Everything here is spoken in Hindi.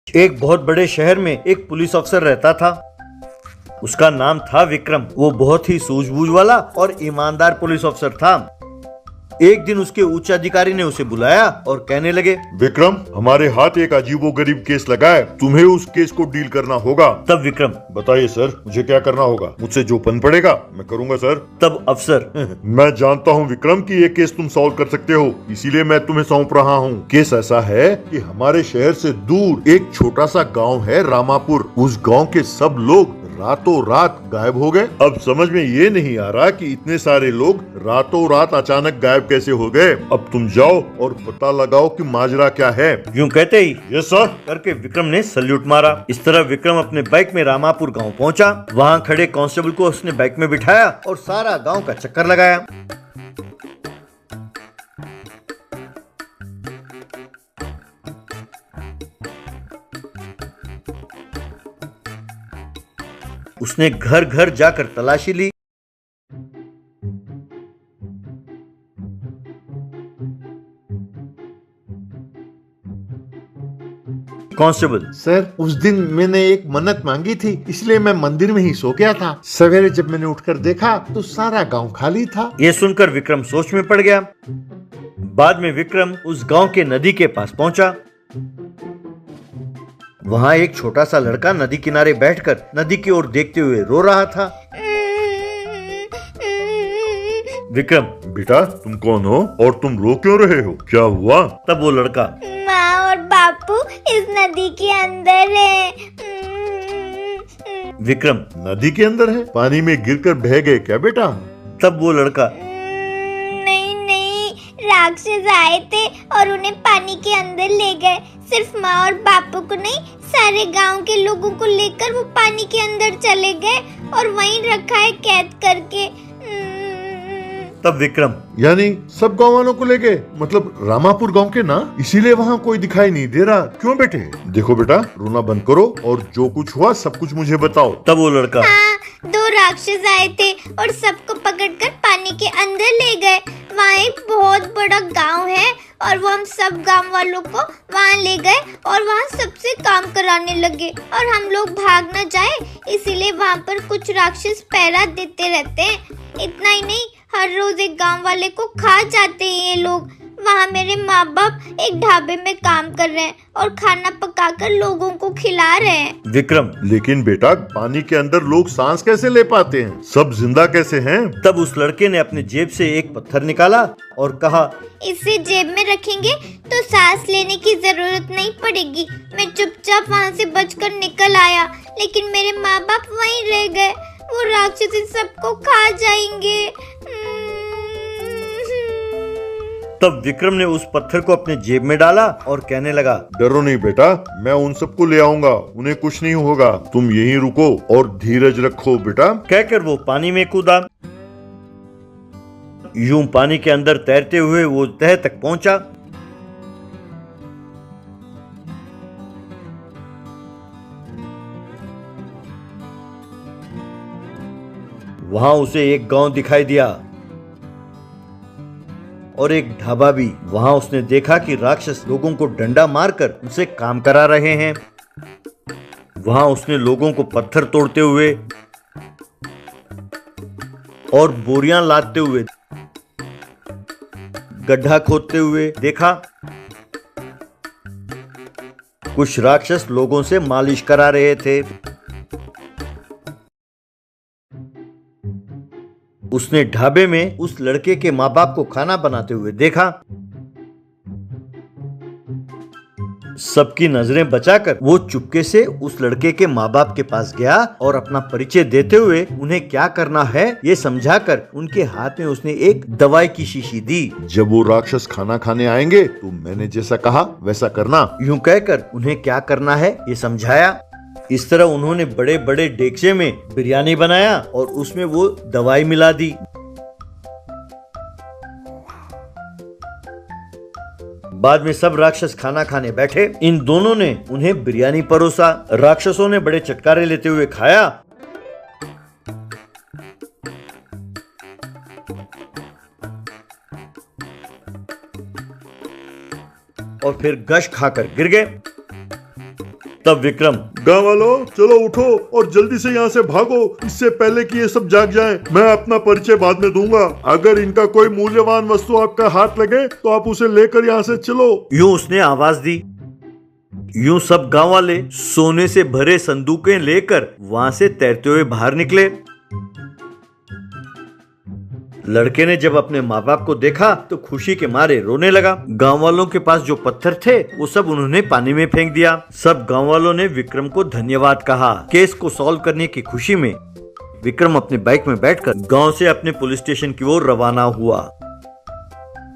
एक बहुत बड़े शहर में एक पुलिस अफसर रहता था। उसका नाम था विक्रम। वो बहुत ही सूझबूझ वाला और ईमानदार पुलिस अफसर था। एक दिन उसके उच्च अधिकारी ने उसे बुलाया और कहने लगे, विक्रम, हमारे हाथ एक अजीबोगरीब केस लगा है, तुम्हें उस केस को डील करना होगा। तब विक्रम, बताइए सर, मुझे क्या करना होगा? मुझसे जो पन पड़ेगा मैं करूंगा सर। तब अफसर, मैं जानता हूँ विक्रम कि ये केस तुम सॉल्व कर सकते हो, इसीलिए मैं तुम्हें सौंप रहा हूँ। केस ऐसा है कि हमारे शहर से दूर एक छोटा सा गाँव है रामापुर। उस गाँव के सब लोग रातों रात गायब हो गए। अब समझ में ये नहीं आ रहा कि इतने सारे लोग रातों रात अचानक गायब कैसे हो गए। अब तुम जाओ और पता लगाओ कि माजरा क्या है। यूं कहते ही यस सर करके विक्रम ने सल्यूट मारा। इस तरह विक्रम अपने बाइक में रामापुर गांव पहुंचा। वहां खड़े कांस्टेबल को उसने बाइक में बिठाया और सारा गांव का चक्कर लगाया। उसने घर घर जाकर तलाशी ली। कांस्टेबल, सर, उस दिन मैंने एक मन्नत मांगी थी, इसलिए मैं मंदिर में ही सो गया था। सवेरे जब मैंने उठकर देखा तो सारा गांव खाली था। ये सुनकर विक्रम सोच में पड़ गया। बाद में विक्रम उस गांव के नदी के पास पहुंचा। वहां एक छोटा सा लड़का नदी किनारे बैठकर नदी की ओर देखते हुए रो रहा था। विक्रम, बेटा, तुम कौन हो और तुम रो क्यों रहे हो? क्या हुआ? तब वो लड़का, माँ और बापू इस नदी के अंदर है। विक्रम, नदी के अंदर है? पानी में गिरकर बह गए क्या बेटा? तब वो लड़का, नहीं नहीं, राक्षस आए थे और उन्हें पानी के अंदर ले गए। सिर्फ माँ और बापू को नहीं, सारे गांव के लोगों को लेकर वो पानी के अंदर चले गए और वहीं रखा है कैद करके। तब विक्रम, यानी सब गांव वालों को ले गए? मतलब रामापुर गांव के ना? इसीलिए वहाँ कोई दिखाई नहीं दे रहा। क्यों बेटे? देखो बेटा, रोना बंद करो और जो कुछ हुआ सब कुछ मुझे बताओ। तब वो लड़का, हाँ, 2 राक्षस आए थे और सबको पकड़कर पानी के अंदर ले गए। वहाँ एक बहुत बड़ा गांव है और वो हम सब गांव वालों को वहाँ ले गए और वहाँ सबसे काम कराने लगे और हम लोग भाग न जाए इसीलिए वहाँ पर कुछ राक्षस पहरा देते रहते हैं। इतना ही नहीं, हर रोज एक गांव वाले को खा जाते हैं ये लोग। वहाँ मेरे माँ बाप एक ढाबे में काम कर रहे हैं और खाना पकाकर लोगों को खिला रहे हैं। विक्रम, लेकिन बेटा, पानी के अंदर लोग सांस कैसे ले पाते हैं? सब जिंदा कैसे हैं? तब उस लड़के ने अपने जेब से एक पत्थर निकाला और कहा, इसे जेब में रखेंगे तो सांस लेने की जरूरत नहीं पड़ेगी। मैं चुपचाप वहाँ से बचकर निकल आया, लेकिन मेरे माँ बाप वहीं रह गए। वो राक्षस इन सबको खा जाएंगे। तब विक्रम ने उस पत्थर को अपने जेब में डाला और कहने लगा, डरो नहीं बेटा, मैं उन सबको ले आऊंगा, उन्हें कुछ नहीं होगा। तुम यहीं रुको और धीरज रखो बेटा। कहकर वो पानी में कूदा। यूं पानी के अंदर तैरते हुए वो तह तक पहुंचा। वहां उसे एक गांव दिखाई दिया और एक ढाबा भी। वहां उसने देखा कि राक्षस लोगों को डंडा मारकर उनसे काम करा रहे हैं। वहां उसने लोगों को पत्थर तोड़ते हुए और बोरियां लादते हुए, गड्ढा खोदते हुए देखा। कुछ राक्षस लोगों से मालिश करा रहे थे। उसने ढाबे में उस लड़के के माँ बाप को खाना बनाते हुए देखा। सबकी नजरें बचाकर वो चुपके से उस लड़के के माँ बाप के पास गया और अपना परिचय देते हुए उन्हें क्या करना है ये समझाकर उनके हाथ में उसने एक दवाई की शीशी दी। जब वो राक्षस खाना खाने आएंगे तो मैंने जैसा कहा वैसा करना। यूं कहकर उन्हें क्या करना है ये समझाया। इस तरह उन्होंने बड़े बड़े डेगचे में बिरयानी बनाया और उसमें वो दवाई मिला दी। बाद में सब राक्षस खाना खाने बैठे। इन दोनों ने उन्हें बिरयानी परोसा। राक्षसों ने बड़े चटकारे लेते हुए खाया और फिर गश खाकर गिर गए। तब विक्रम, गाँव वालों चलो उठो और जल्दी से यहाँ से भागो, इससे पहले कि ये सब जाग जाएं। मैं अपना परिचय बाद में दूंगा। अगर इनका कोई मूल्यवान वस्तु आपका हाथ लगे तो आप उसे लेकर यहाँ से चलो। यूं उसने आवाज दी। यूं सब गांव वाले सोने से भरे संदूकें लेकर वहां से तैरते हुए बाहर निकले। लड़के ने जब अपने माँ बाप को देखा तो खुशी के मारे रोने लगा। गांव वालों के पास जो पत्थर थे वो सब उन्होंने पानी में फेंक दिया। सब गांव वालों ने विक्रम को धन्यवाद कहा। केस को सॉल्व करने की खुशी में विक्रम अपने बाइक में बैठकर गांव से अपने पुलिस स्टेशन की ओर रवाना हुआ।